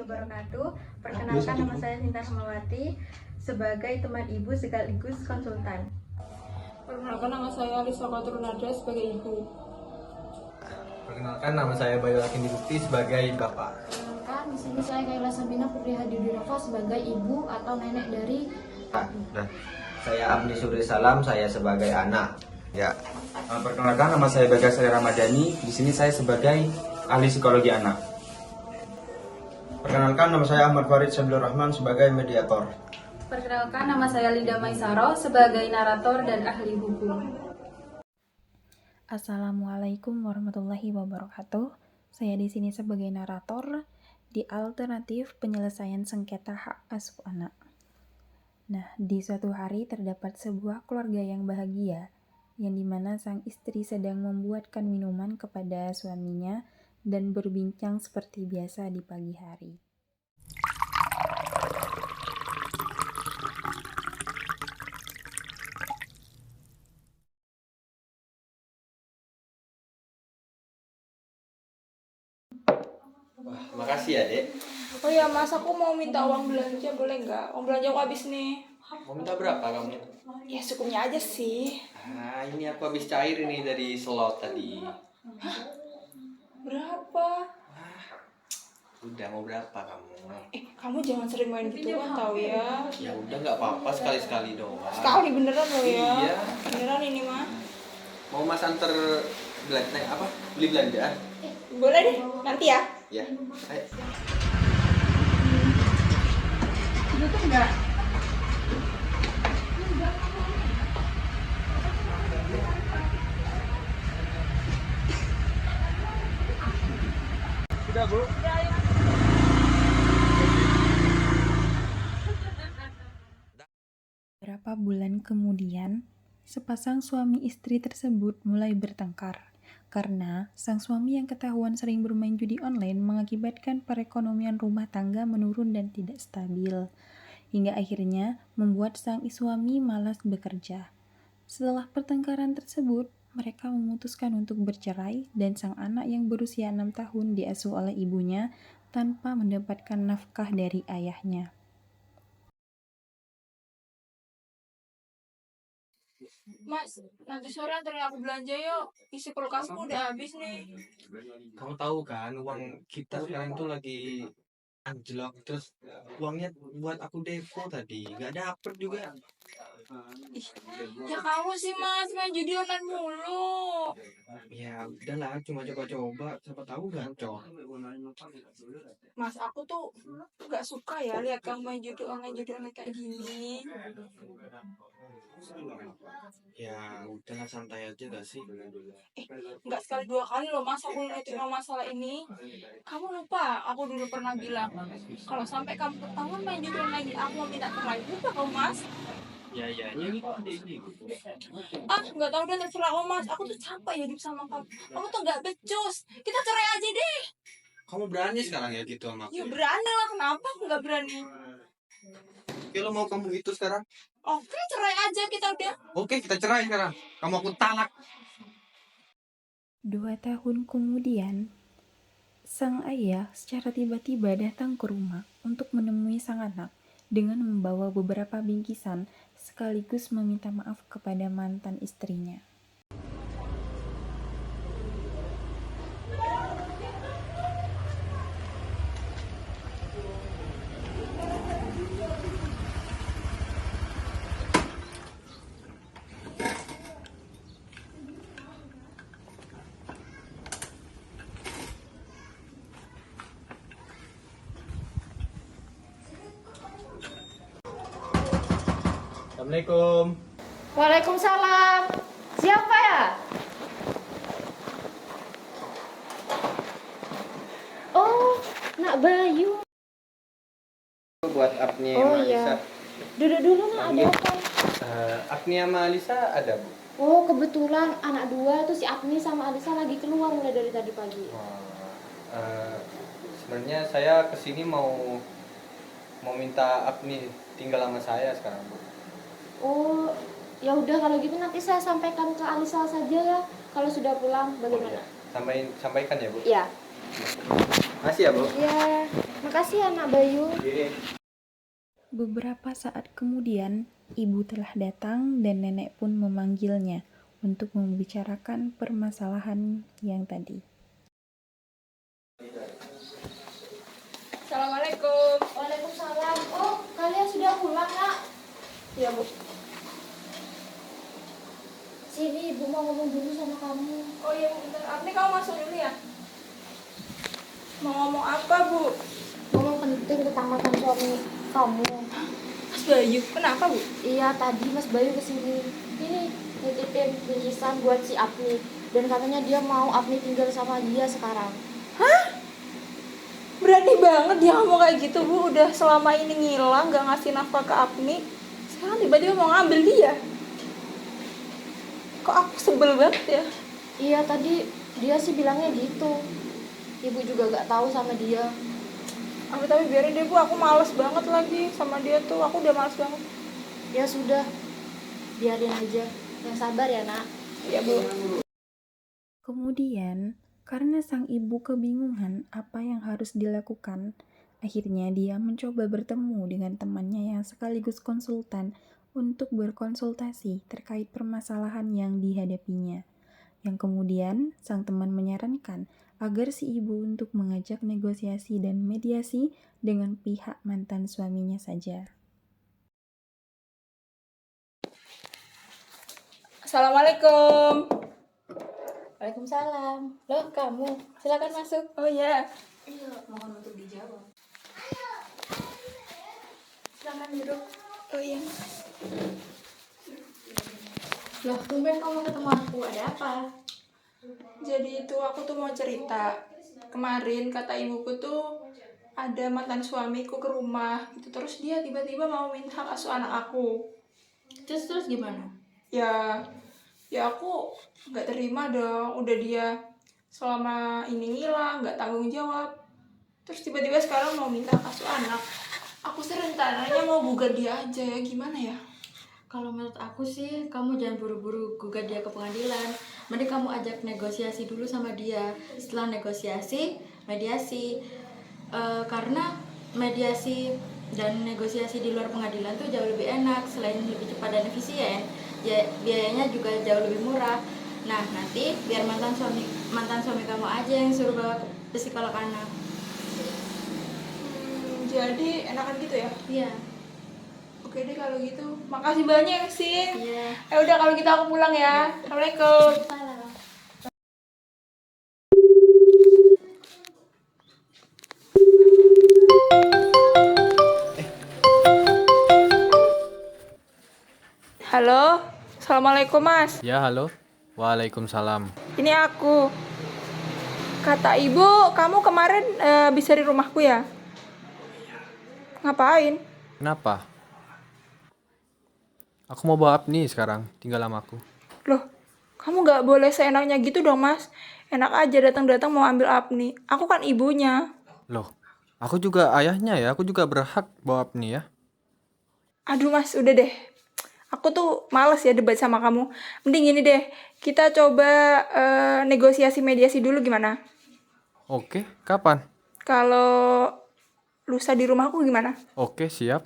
wabarakatuh. Perkenalkan, nama saya Sinta Rahmawati sebagai teman ibu sekaligus konsultan. Perkenalkan, nama saya Alisa Katrunada sebagai ibu. Perkenalkan, nama saya Bayu Lakin Bukti sebagai bapak. Perkenalkan, di sini saya Kaila Sabina Putri Hadidinova sebagai ibu atau nenek dari Saya Abdi Suri Salam, saya sebagai anak. Ya. Perkenalkan, nama saya Bagas Sari Ramadhani. Di sini saya sebagai ahli psikologi anak. Perkenalkan, nama saya Ahmad Farid Syamilur Rahman sebagai mediator. Perkenalkan, nama saya Lida Maisaro sebagai narator dan ahli hukum. Assalamualaikum warahmatullahi wabarakatuh. Saya di sini sebagai narator di alternatif penyelesaian sengketa hak asuh anak. Nah, di suatu hari terdapat sebuah keluarga yang bahagia, yang dimana sang istri sedang membuatkan minuman kepada suaminya dan berbincang seperti biasa di pagi hari. Wah, makasih ya, Dek. Oh ya mas, aku mau minta uang belanja, boleh nggak? Uang belanja aku habis nih. Mau minta berapa kamu? Ya secukupnya aja sih. Nah, ini aku habis cair ini dari slot tadi. Berapa? Udah, mau berapa kamu? Kamu jangan sering main gitu kan, tau ya. Ya udah, nggak apa-apa, sekali-sekali doang. Sekali beneran loh ya. Iya. Beneran ini mah. Mau mas anter beli belanjaan? Boleh deh, nanti ya. Ya. Ayo. Itu enggak. Sudah, Bu. Beberapa bulan kemudian, sepasang suami istri tersebut mulai bertengkar karena sang suami yang ketahuan sering bermain judi online mengakibatkan perekonomian rumah tangga menurun dan tidak stabil, hingga akhirnya membuat sang suami malas bekerja. Setelah pertengkaran tersebut, mereka memutuskan untuk bercerai dan sang anak yang berusia 6 tahun diasuh oleh ibunya tanpa mendapatkan nafkah dari ayahnya. Mas, nanti sore anterin aku belanja yuk. Isi kulkasku udah habis nih. Kamu tahu kan, uang kita sekarang tuh lagi anjlok, terus uangnya buat aku depo tadi nggak dapet juga. Ya kamu sih mas, main judi online mulu. Ya udahlah, cuma coba-coba, siapa tahu gacor. Mas, aku tuh gak suka ya lihat kamu main judi online kayak gini. Ya udahlah, santai aja gak sih? Nggak sekali dua kali loh mas aku ngeliatin masalah ini. Kamu lupa aku dulu pernah bilang kalau sampai kamu ketahuan main judi online aku mau minta cerai. Lupa kamu mas? Ya. Nggak tahu, udah terserah kamu mas. Aku tuh capek ya hidup sama kamu. Kamu tuh nggak becus. Kita cerai aja deh. Kamu berani sekarang ya gitu sama Ya aku? berani lah, kenapa aku nggak berani? Kalau mau kamu gitu sekarang? Oke, cerai aja kita udah. Oke, kita cerai sekarang. Kamu aku talak. 2 tahun kemudian, sang ayah secara tiba-tiba datang ke rumah untuk menemui sang anak dengan membawa beberapa bingkisan sekaligus meminta maaf kepada mantan istrinya. Assalamualaikum. Waalaikumsalam. Siapa ya? Oh, Nak Bayu. Buat Apni Oh sama iya. Alisa. Duduk dulu Nak, ada apa? Apni sama Alisa ada, Bu? Oh, kebetulan anak dua tuh si Agni sama Alisa lagi keluar mulai dari tadi pagi. Sebenarnya saya kesini mau minta Apni tinggal sama saya sekarang, Bu. Oh, ya udah kalau gitu nanti saya sampaikan ke Alisa saja ya kalau sudah pulang bagaimana? Sampaikan ya, Bu. Iya. Makasih ya, Bu. Ya, makasih ya Nak Bayu. Beberapa saat kemudian, ibu telah datang dan nenek pun memanggilnya untuk membicarakan permasalahan yang tadi. Assalamualaikum. Waalaikumsalam. Oh, kalian sudah pulang, Nak? Iya, Bu. Sini, Ibu mau ngomong dulu sama kamu. Oh iya, Bu, bentar. Apni, kamu masuk dulu ya? Mau ngomong apa, Bu? Ngomong penting tentang mantan suami kamu. Mas Bayu, kenapa, Bu? Iya, tadi Mas Bayu kesini. Ini nitipin bingkisan buat si Apni. Dan katanya dia mau Apni tinggal sama dia sekarang. Berani banget dia ngomong kayak gitu, Bu. Udah selama ini ngilang, gak ngasih nafkah ke Apni. Sekarang tiba-tiba mau ngambil dia. Kok aku sebel banget ya? Iya, tadi dia sih bilangnya gitu. Ibu juga gak tahu sama dia. Tapi biarin deh, Bu. Aku males banget lagi sama dia tuh. Aku udah males banget. Ya sudah, biarin aja. Yang sabar ya, Nak. Iya, Bu. Kemudian, karena sang ibu kebingungan apa yang harus dilakukan, akhirnya dia mencoba bertemu dengan temannya yang sekaligus konsultan untuk berkonsultasi terkait permasalahan yang dihadapinya. Yang kemudian, sang teman menyarankan agar si ibu untuk mengajak negosiasi dan mediasi dengan pihak mantan suaminya saja. Assalamualaikum. Waalaikumsalam. Loh, kamu. Silakan masuk. Oh iya. Iya, mohon untuk dijawab. Silakan duduk. Oh iya. Loh, tumben kamu ketemu aku. Ada apa? Jadi itu aku tuh mau cerita. Kemarin kata ibuku tuh ada mantan suamiku ke rumah gitu. Terus dia tiba-tiba mau minta hak asuh anak aku. Terus gimana? Ya aku nggak terima dong. Udah dia selama ini ngilang, nggak tanggung jawab. Terus tiba-tiba sekarang mau minta hak asuh anak. Aku sih rencananya mau gugat dia aja ya. Gimana ya? Kalau menurut aku sih, kamu jangan buru-buru gugat dia ke pengadilan. Mending kamu ajak negosiasi dulu sama dia. Setelah negosiasi, mediasi. Karena mediasi dan negosiasi di luar pengadilan tuh jauh lebih enak. Selain lebih cepat dan efisien, biayanya juga jauh lebih murah. Nah, nanti biar mantan suami kamu aja yang suruh bawa ke psikolog anak. Jadi enakan gitu ya? Iya. Oke deh kalau gitu. Makasih banyak sih. Iya. Udah kalau gitu aku pulang ya. Assalamualaikum. Salam. Halo. Assalamualaikum Mas. Ya, halo. Waalaikumsalam. Ini aku. Kata ibu, kamu kemarin bisa di rumahku ya? Ngapain? Kenapa? Aku mau bawa Apni sekarang, tinggal sama aku. Loh, kamu gak boleh seenaknya gitu dong Mas. Enak aja datang-datang mau ambil Apni. Aku kan ibunya. Loh, aku juga ayahnya ya, aku juga berhak bawa Apni ya. Aduh Mas, udah deh. Aku tuh males ya debat sama kamu. Mending gini deh, kita coba negosiasi mediasi dulu gimana? Oke, kapan? Kalau lusa di rumahku gimana? Oke, siap.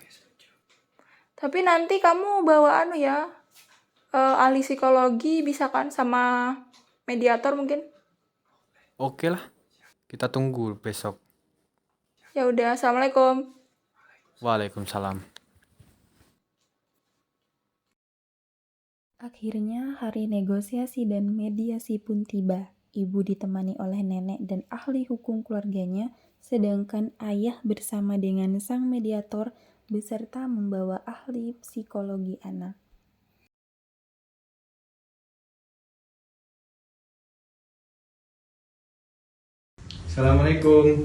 Tapi nanti kamu bawa ahli psikologi bisa kan sama mediator mungkin? Oke lah, kita tunggu besok. Ya udah, assalamualaikum. Waalaikumsalam. Akhirnya hari negosiasi dan mediasi pun tiba. Ibu ditemani oleh nenek dan ahli hukum keluarganya, sedangkan ayah bersama dengan sang mediator beserta membawa ahli psikologi anak. Assalamualaikum.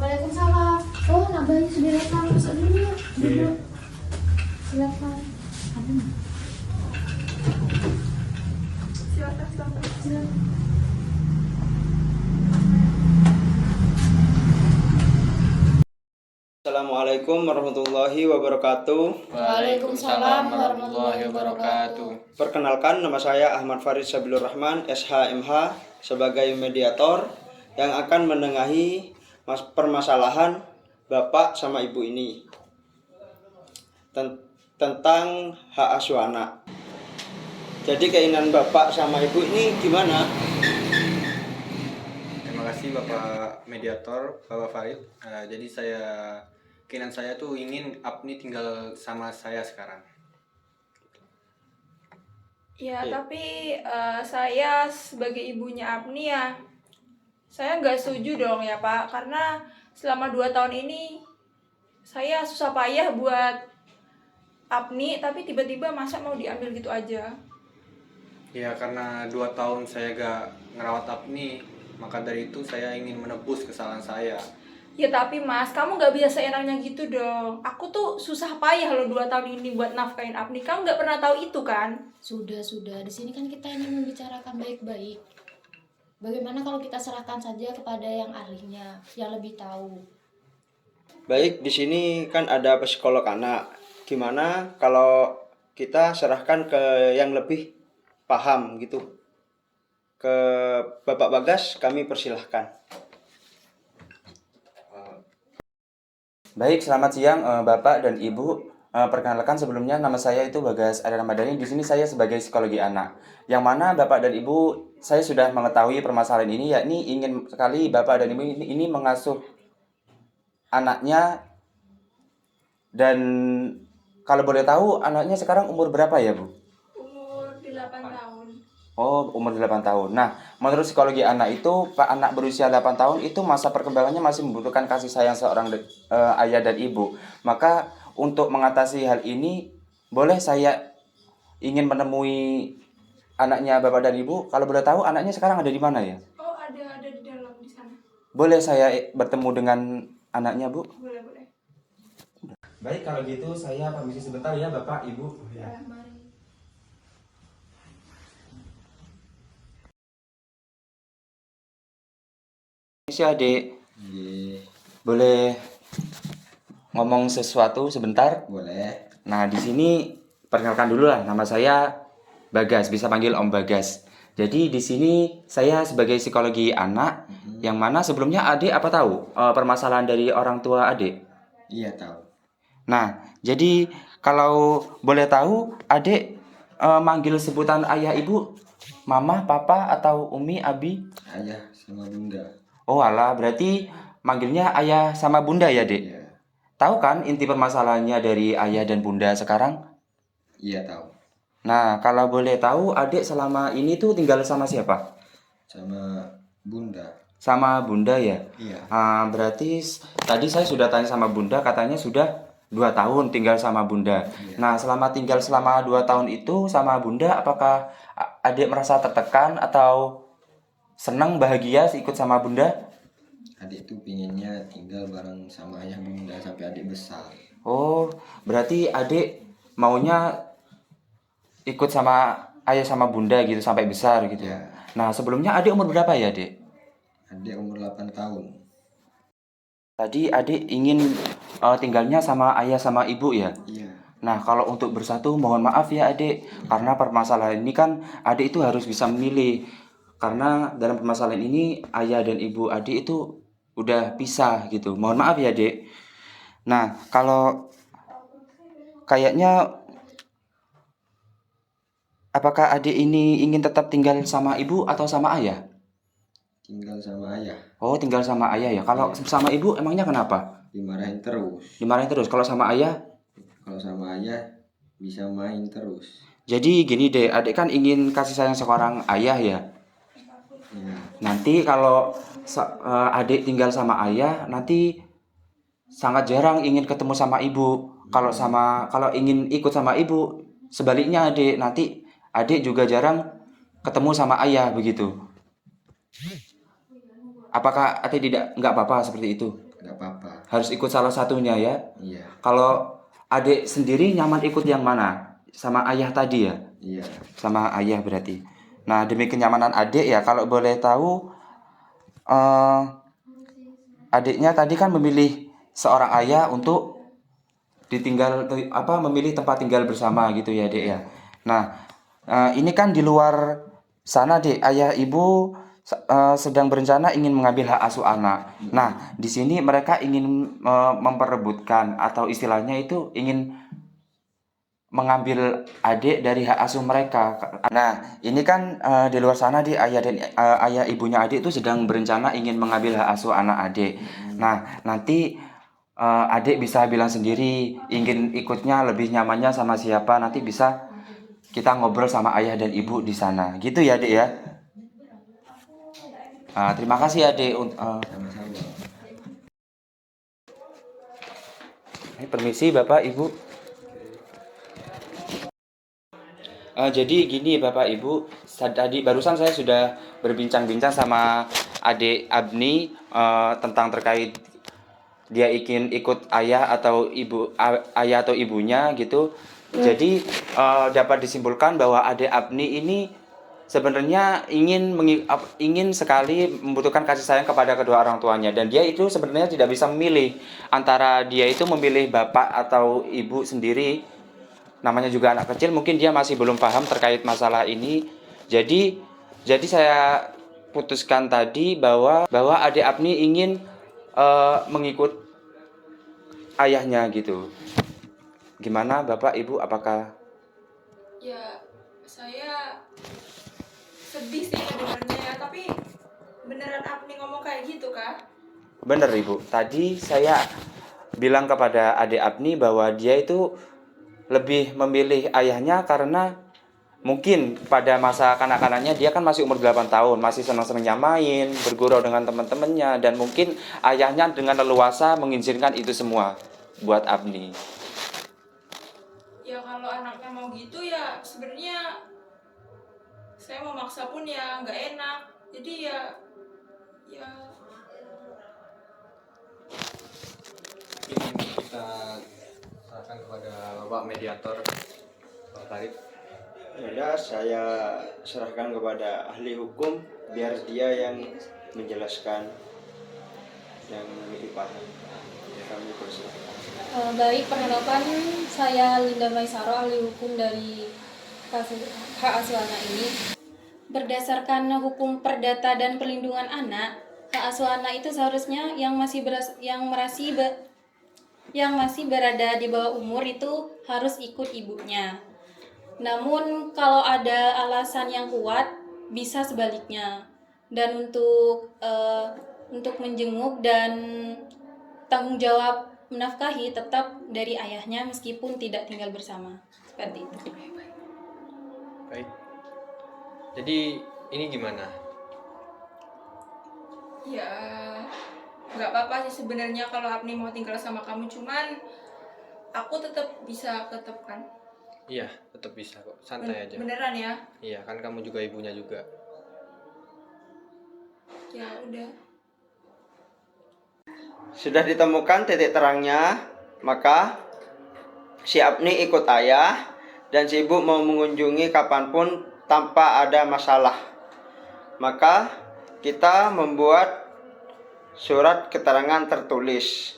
Waalaikumsalam. Oh, Nak Bayu sudah datang. Masuk dulu ya. Iya. Silakan. Silakan. Assalamualaikum warahmatullahi wabarakatuh. Waalaikumsalam warahmatullahi wabarakatuh. Perkenalkan, nama saya Ahmad Farid Sabilur Rahman, SHMH, sebagai mediator yang akan menengahi permasalahan bapak sama ibu ini tentang hak asuh anak. Jadi keinginan bapak sama ibu ini gimana? Terima kasih Bapak Mediator, Bapak Farid. Jadi keinginan saya tuh ingin Apni tinggal sama saya sekarang. Ya, tapi saya sebagai ibunya Apni ya, saya nggak setuju dong ya Pak, karena selama 2 tahun ini saya susah payah buat Apni, tapi tiba-tiba masa mau diambil gitu aja. Ya karena 2 tahun saya gak ngerawat Apni, maka dari itu saya ingin menebus kesalahan saya. Ya tapi Mas, kamu nggak bisa seenaknya gitu dong. Aku tuh susah payah loh 2 tahun ini buat nafkahin Apni. Kamu nggak pernah tahu itu kan? Sudah. Di sini kan kita ingin membicarakan baik-baik. Bagaimana kalau kita serahkan saja kepada yang ahlinya, yang lebih tahu? Baik, di sini kan ada psikolog anak. Gimana kalau kita serahkan ke yang lebih paham gitu? Ke Bapak Bagas kami persilahkan. Baik, selamat siang Bapak dan Ibu. Perkenalkan sebelumnya nama saya itu Bagas Arya Ramadhani. Di sini saya sebagai psikologi anak. Yang mana Bapak dan Ibu saya sudah mengetahui permasalahan ini, yakni ingin sekali Bapak dan Ibu ini mengasuh anaknya. Dan kalau boleh tahu anaknya sekarang umur berapa ya Bu? Umur 8 tahun. Oh, umur 8 tahun. Nah, menurut psikologi anak itu, anak berusia 8 tahun itu masa perkembangannya masih membutuhkan kasih sayang seorang ayah dan ibu. Maka untuk mengatasi hal ini, boleh saya ingin menemui anaknya Bapak dan Ibu. Kalau boleh tahu anaknya sekarang ada di mana ya? Oh, ada di dalam di sana. Boleh saya bertemu dengan anaknya, Bu? Boleh. Baik, kalau gitu saya permisi sebentar ya, Bapak, Ibu. Mari. Adik, boleh ngomong sesuatu sebentar? Boleh. Nah, di sini perkenalkan dulu lah, nama saya Bagas, bisa panggil Om Bagas. Jadi di sini saya sebagai psikologi anak, yang mana sebelumnya adik apa tahu permasalahan dari orang tua adik? Iya tahu. Nah, jadi kalau boleh tahu adik manggil sebutan ayah ibu, mama, papa, atau umi, abi? Ayah sama bunda. Oh alah, berarti manggilnya ayah sama bunda ya, Dek? Iya. Tahu kan inti permasalahannya dari ayah dan bunda sekarang? Iya tahu. Nah, kalau boleh tahu, adik selama ini tuh tinggal sama siapa? Sama bunda. Sama bunda ya? Iya. Berarti tadi saya sudah tanya sama bunda, katanya sudah 2 tahun tinggal sama bunda. Iya. Nah, selama 2 tahun itu sama bunda, apakah adik merasa tertekan atau senang, bahagia ikut sama bunda? Adik tuh pinginnya tinggal bareng sama ayah bunda sampai adik besar. Oh, berarti adik maunya ikut sama ayah sama bunda gitu sampai besar gitu. Ya. Nah, sebelumnya adik umur berapa ya, Dek? Adik umur 8 tahun. Tadi adik ingin tinggalnya sama ayah sama ibu ya? Iya. Nah, kalau untuk bersatu mohon maaf ya adik, karena permasalahan ini kan adik itu harus bisa memilih. Karena dalam permasalahan ini ayah dan ibu adik itu udah pisah gitu. Mohon maaf ya, Dek. Nah, kalau kayaknya apakah adik ini ingin tetap tinggal sama ibu atau sama ayah? Tinggal sama ayah. Oh, tinggal sama ayah ya. Kalau sama ibu emangnya kenapa? Dimarahin terus. Dimarahin terus. Kalau sama ayah? Kalau sama ayah bisa main terus. Jadi gini deh, adik kan ingin kasih sayang seorang ayah ya. Iya. Nanti kalau adik tinggal sama ayah, nanti sangat jarang ingin ketemu sama ibu. Kalau ingin ikut sama ibu, sebaliknya adik nanti adik juga jarang ketemu sama ayah begitu. Apakah adik nggak apa-apa seperti itu? Nggak apa-apa. Harus ikut salah satunya ya. Iya. Kalau adik sendiri nyaman ikut yang mana? Sama ayah tadi ya? Iya. Sama ayah berarti. Nah, demi kenyamanan adik ya, kalau boleh tahu adiknya tadi kan memilih seorang ayah untuk memilih tempat tinggal bersama gitu ya, Dek ya. Nah, ini kan di luar sana, Dek, ayah ibu sedang berencana ingin mengambil hak asuh anak. Nah, di sini mereka ingin memperebutkan atau istilahnya itu ingin mengambil adik dari hak asuh mereka. Nah, ini kan di luar sana ayah ibunya adik itu sedang berencana ingin mengambil hak asuh anak adik. Nah, nanti adik bisa bilang sendiri ingin ikutnya lebih nyamannya sama siapa, nanti bisa kita ngobrol sama ayah dan ibu di sana. Gitu ya, Adik ya. Terima kasih Adik. Permisi Bapak Ibu. Jadi gini Bapak Ibu, tadi barusan saya sudah berbincang-bincang sama adik Abni tentang terkait dia ingin ikut ayah atau ibunya gitu. Jadi dapat disimpulkan bahwa adik Abni ini sebenarnya ingin sekali membutuhkan kasih sayang kepada kedua orang tuanya, dan dia itu sebenarnya tidak bisa memilih antara dia itu memilih bapak atau ibu sendiri. Namanya juga anak kecil, mungkin dia masih belum paham terkait masalah ini. Jadi saya putuskan tadi bahwa adik Abni ingin mengikut ayahnya gitu. Gimana Bapak Ibu, apakah? Ya, saya sedih sih dengarnya ya, tapi beneran Apni ngomong kayak gitu kah? Bener Ibu, tadi saya bilang kepada adik Abni bahwa dia itu lebih memilih ayahnya karena mungkin pada masa kanak-kanaknya dia kan masih umur 8 tahun, masih senang-senangnya main, bergurau dengan teman-temannya, dan mungkin ayahnya dengan leluasa mengizinkan itu semua buat Abni. Ya kalau anaknya mau gitu ya sebenarnya saya mau maksa pun ya nggak enak. Jadi ya Ini kita serahkan kepada Bapak mediator, Pak Farid. Ya, saya serahkan kepada ahli hukum biar dia yang menjelaskan yang lebih paham. Kami persilakan. Baik, perkenalkan saya Linda Maisaro, ahli hukum dari kasus hak asuh anak ini. Berdasarkan hukum perdata dan perlindungan anak, hak asuh anak itu seharusnya yang masih berada di bawah umur itu harus ikut ibunya. Namun kalau ada alasan yang kuat bisa sebaliknya. Dan untuk menjenguk dan tanggung jawab menafkahi tetap dari ayahnya meskipun tidak tinggal bersama. Seperti itu. Baik. Jadi ini gimana? ya nggak apa-apa sih sebenarnya kalau Apni mau tinggal sama kamu, cuman aku tetap bisa kan. Iya, tetap bisa kok. Santai aja. Beneran ya? Iya, kan kamu juga ibunya juga. Ya udah. Sudah ditemukan titik terangnya, maka si Apni ikut ayah dan si ibu mau mengunjungi kapanpun tanpa ada masalah. Maka kita membuat surat keterangan tertulis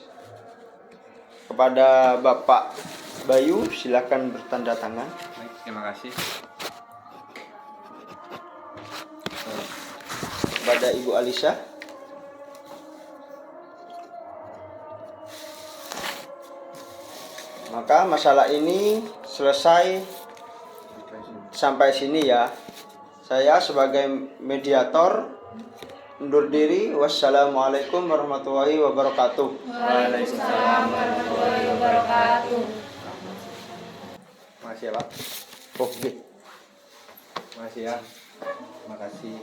kepada Bapak Bayu, silakan bertanda tangan. Baik, terima kasih. Kepada Ibu Alisa. Maka masalah ini selesai sampai sini ya. Saya sebagai mediator undur diri. Wassalamualaikum warahmatullahi wabarakatuh. Waalaikumsalam warahmatullahi wabarakatuh. Makasih ya Pak. Oke. Makasih ya. Makasih.